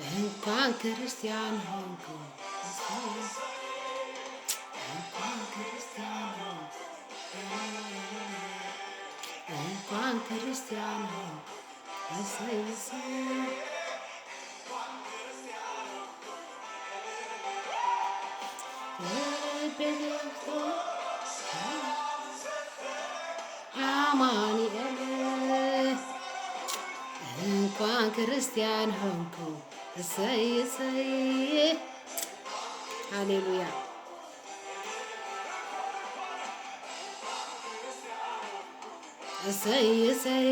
እንኳን ክርስቲያን ሆንኩ እንኳን ክርስቲያን ሆንኩ እንኳን ክርስቲያን ሆንኩ አማኑኤል እንኳን ክርስቲያን ሆንኩ እሰይ እሰይ ሃሌሉያ እሰይ እሰይ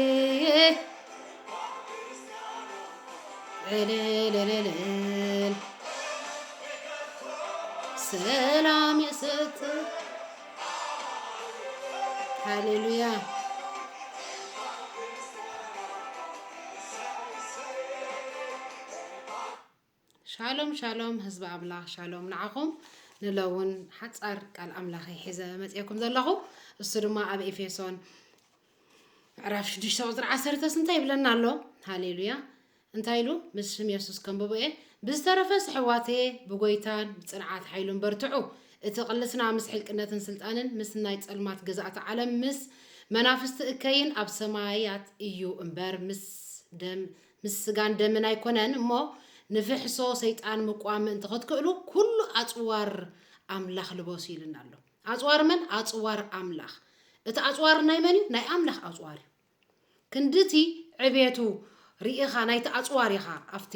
እልል ሰላም የሰጠ ሃሌሉያ ሻሎም ሻሎም ህዝቢ አምላኽ ሻሎም ንዓኹም ንለውን ሓፃር ቃል አምላኽ ሒዘ መፅአኩም ዘለኹ እሱ ድማ ኣብ ኤፌሶን ምዕራፍ 6 ቁጥሪ 10 እንታይ ይብለና ኣሎ ሃሌሉያ እንታይ ኢሉ ምስ ሽም ኢየሱስ ከንብቦ ብዝተረፈ ኣሕዋቴ ብጎይታን ብፅንዓት ሓይሉን በርትዑ እቲ ቅልስና ምስ ሕልቅነትን ስልጣንን ምስ ናይ ፀልማት ገዛእቲ ዓለም ምስ መናፍስቲ እከይን ኣብ ሰማያት እዩ እምበር ምስ ስጋን ደምን ኣይኮነን እሞ ንፍሕሶ ሰይጣን ምቋም እንትኽትክእሉ ኩሉ ኣፅዋር ኣምላኽ ልበሱ ይልና ኣሎ ኣፅዋር መን ኣፅዋር ኣምላኽ እቲ ኣፅዋር ናይ መን እዩ ናይ ኣምላኽ ኣፅዋር እዩ ክንድቲ ዕቤቱ ሪኢኻ ናይቲ ኣፅዋር ኢኻ ኣብቲ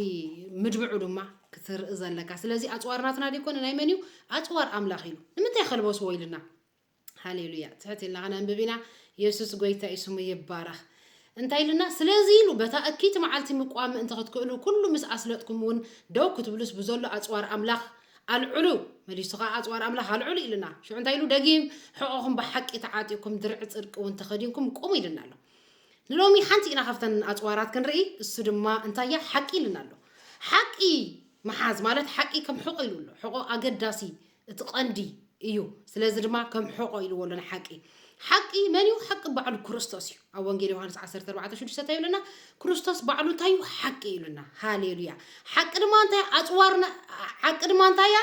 ምድብዑ ድማ ክትርኢ ዘለካ ስለዚ ኣፅዋር ናትና ዲኮነ ናይ መን እዩ ኣፅዋር ኣምላኽ ኢሉ ንምንታይ ከልበስዎ ኢልና ሃሌሉያ ትሕት ኢልና ከነንብብ ኢና ኢየሱስ ጎይታ እዩ ስሙ ይባረኽ እንታይ ኢልና ስለዚ ኢሉ በታ እኪት መዓልቲ ምቋም እንትኽትክእሉ ኩሉ ምስ ኣስለጥኩም እውን ደው ክትብሉስ ብዘሎ ኣፅዋር ኣምላኽ አልዑሉ መሊስኻ ኣፅዋር ኣምላኽ አልዑሉ ኢልና ሽዑ እንታይ ኢሉ ደጊም ሕቆኹም ብሓቂ ተዓጢኩም ድርዕ ፅድቂ እውን ተኸዲንኩም ቁሙ ኢልና ኣሎ ንሎሚ ሓንቲ ኢና ካብተን ኣፅዋራት ክንርኢ እሱ ድማ እንታያ ሓቂ ኢልና ኣሎ ሓቂ መሓዝ ማለት ሓቂ ከም ሕቆ ኢሉ ኣሎ ሕቆ ኣገዳሲ እቲ ቀንዲ እዩ ስለዚ ድማ ከም ሕቆ ኢልዎ ኣለና ሓቂ መን እዩ ሓቂ በዓሉ ክርስቶስ እዩ ኣብ ወንጌል ዮሃንስ 14:6 ይብለና ክርስቶስ በዓሉ እንታይ እዩ ሓቂ ኢሉና ሃሌሉያ ሓቂ ድማ እንታይ ኣፅዋርና ሓቂ ድማ እንታይ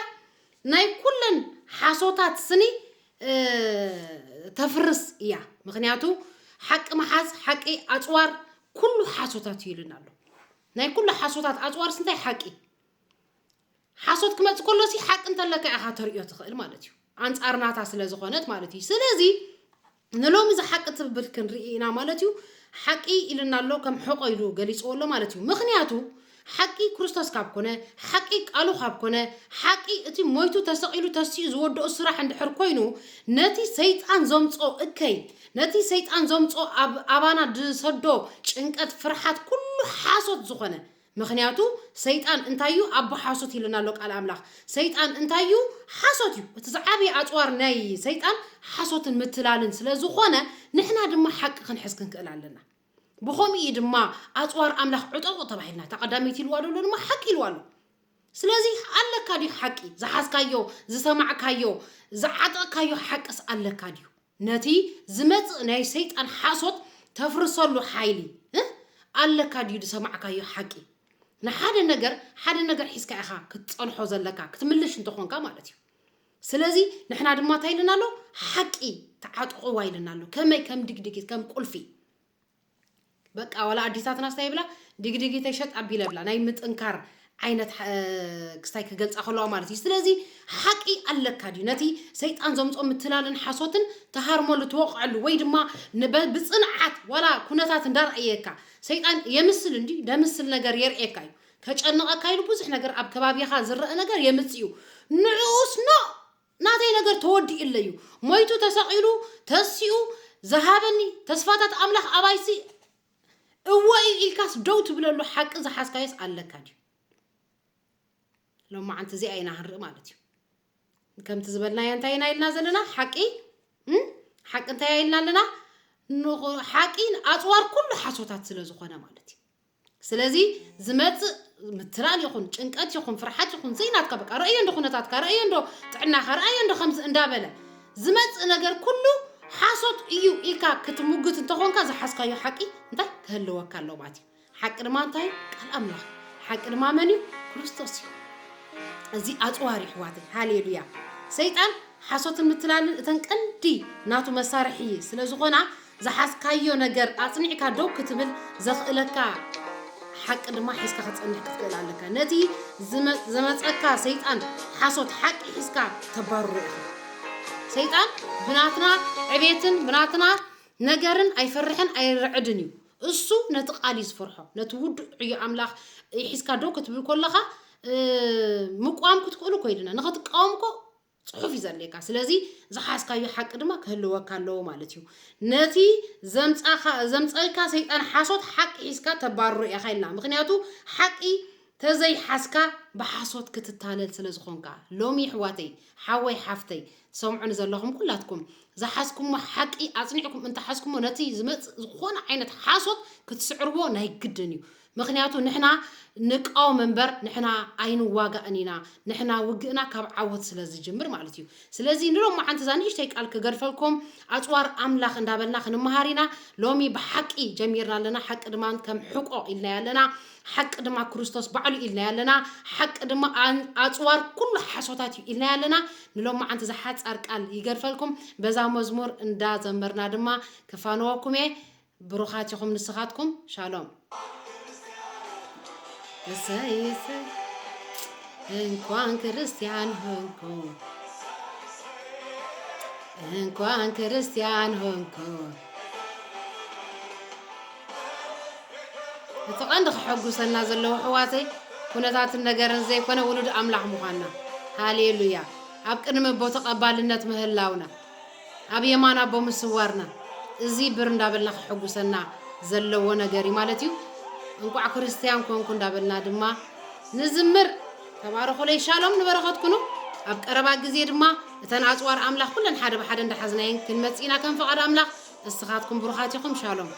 ናይ ኩለን ሓሶታት ስኒ ተፍርስ እያ ምክንያቱ ሓቂ መሓዝ ሓቂ ኣፅዋር ኩሉ ሓሶታት ይሉና ኣሎ ናይ ኩሉ ሓሶታት ኣፅዋር ስንታይ ሓቂ ሓሶት ክመጽ ኮሎሲ ሓቂ እንተለካ ኢኻ ተርእዮ ትኽእል ማለት እዩ አንጻርናታ ስለ ዝኾነት ማለት እዩ ስለዚ ንሎሚ ዝሓቂ ትብል ክንርኢና ማለት እዩ ሓቂ ኢልና ኣሎ ከም ሕቆ ኢሉ ገሊፅዎ ኣሎ ማለት እዩ ምክንያቱ ሓቂ ክርስቶስ ካብ ኮነ ሓቂ ቃሉ ካብ ኮነ ሓቂ እቲ ሞይቱ ተሰቂሉ ተሲኡ ዝወድኦ ስራሕ እንድሕር ኮይኑ ነቲ ሰይጣን ዘምጾ እከይ ነቲ ሰይጣን ዘምጾ ኣባና ድሰዶ ጭንቀት ፍርሓት ኩሉ ሓሶት ዝኾነ ምክንያቱ ሰይጣን እንታዩ ኣቦ ሓሶት ኢልና ኣሎ ቃል ኣምላኽ ሰይጣን እንታዩ ሓሶት እዩ እቲ ዝዓበየ ኣፅዋር ናይ ሰይጣን ሓሶትን ምትላልን ስለ ዝኾነ ንሕና ድማ ሓቂ ክንሕዝ ክንክእል ኣለና ብኸምኡ ድማ ኣፅዋር ኣምላኽ ዕጠቑ ተባሂልና ተቐዳሚት ኢልዋ ኣሎ ድማ ሓቂ ኢልዋ ኣሎ ስለዚ ኣለካ ድዩ ሓቂ ዝሓዝካዮ ዝሰማዕካዮ ዝዓጠቕካዮ ሓቅስ ኣለካ ድዩ ነቲ ዝመፅእ ናይ ሰይጣን ሓሶት ተፍርሰሉ ሓይሊ ኣለካ ድዩ ዝሰማዕካዮ ሓቂ ንሓደ ነገር ሒዝካ ኢኻ ክትፀንሖ ዘለካ ክትምልሽ እንትኾንካ ማለት እዩ ስለዚ ንሕና ድማ እንታይ ኢልና ኣሎ ሓቂ ተዓጥቑዋ ኢልና ኣሎ ከመይ ከም ድግድጊት ከም ቁልፊ በቃ ወላ ኣዲሳትና ስታይ ብላ ድግድጊት ተሸጥ ኣቢለ ብላ ናይ ምጥንካር ዓይነት ክስታይ ክገልጻ ከለዋ ማለት እዩ ስለዚ ሓቂ ኣለካ ድዩ ነቲ ሰይጣን ዘምጾ ምትላልን ሓሶትን ተሃርመሉ ትወቕዐሉ ወይ ድማ ብፅንዓት ወላ ኩነታት እንዳርአየካ ሰይጣን የምስል እንዲ ደምስል ነገር የርኤካ እዩ ከጨንቐካ ኢሉ ብዙሕ ነገር ኣብ ከባቢኻ ዝረአ ነገር የምጽዩ ንዑስ ናተይ ነገር ተወዲኡ እዩ ሞይቱ ተሰቂሉ ተሲኡ ዝሃበኒ ተስፋታት ኣምላኽ ኣባይሲ እወይ ኢልካስ ደው ትብለሉ ሓቂ ዝሓዝካዮስ ኣለካ ድዩ ሎማ ዓንቲ እዚኣ ኢና ክንርኢ ማለት እዩ ከምቲ ዝበልናዮ እንታይ ኢና ኢልና ዘለና ሓቂ እንታይ ኢልና ኣለና ሓቂ ኣፅዋር ኩሉ ሓሶታት ስለ ዝኾነ ማለት እዩ ስለዚ ዝመጽእ ምትላል ይኹን ጭንቀት ይኹን ፍርሓት ይኹን ዘይናትካ በቃ ረእዮ እንደ ኩነታትካ ረእዮ እንደ ጥዕናኻ ረእዮ እንደ ከምዚ እንዳበለ ዝመጽእ ነገር ኩሉ ሓሶት እዩ ኢልካ ክትሙግት እንተኾንካ ዝሓዝካዮ ሓቂ እንታይ ክህልወካ ኣሎ ማለት እዩ ሓቂ ድማ እንታይ ቃል ኣምላኽ حق المامني كريستوس زي أطواري حواتي هاليلويا سيطان حصوت المتلال تنقندي ناتو مسارحي سلازغونا زحاس كايو نجر أصنعي كادو كتبل زخلك حق دما حسكا ختصنح كتقول لك نتي زمصكا سيطان حصوت حق حسكا تبرر سيطان بناتنا عبيتن بناتنا نجرن أي فرحن أي رعدنيو السو نتقالي زفرحو نتود عي أملاخ حسكا دو كتبل كلها مقام كتقولوا كويدنا نختقامكو صحف يزليكا سلازي زحاسكايو حق دما كهلوكا لو مالتيو نتي زمصلكا سيطان حاسوت حق حسكا تبارو يا خايلنا مخنياتو حقي تزي حسكا بحاسوت كتتالل سلازخونكا لومي حواتي حوي حفتي سمعون زلهم كلاتكم زحاسكم حقي اصنعكم انت حاسكم نتي زخون عينت حاسوت كتسعربو ناي قدنيو مخنياتو نحنا نقاو منبر نحنا عين واقع انينا نحنا وقنا كاب عوض سلازي جمر مالتيو سلازي نلوم ما انت زانيش تيك قالك غرفلكم اطوار املاخ اندابلنا خنمهارينا لومي بحقي جميرنا لنا حق دمان كم حقوق إلنا لنا حق دما كريستوس بعلو إلنا لنا حق دما اطوار كل حسوتاتي إلنا لنا نلوم ما انت زحات ارقال يغرفلكم بزا مزمور اندا زمرنا دما كفانوكم بروخاتكم نسخاتكم شالوم يسايساي انكوان كريستيان هونكو انكوان كريستيان هونكو تقندخ حقوسنا زلو حواتي كنتات النجرن زي كنا ولد املاح مخانا هاليلويا اب قدم بو تقبالنت مهلاونا اب يمان ابو مسوارنا ازي بر እንዳበልና حقوسنا زلو نجري مالتيو እንኳ ክርስቲያን ኮንኩ እንዳበልና ድማ ንዝምር ተባረኹ ለይ ሻሎም ንበረኸትኩኑ ኣብ ቀረባ ግዜ ድማ እተን ኣጽዋር ኣምላኽ ኩለን ሓደ በሓደ እንደሓዝናይን ክንመጽኢና ከም ፈቃድ ኣምላኽ እስኻትኩም ብሩኻት ይኹም ሻሎም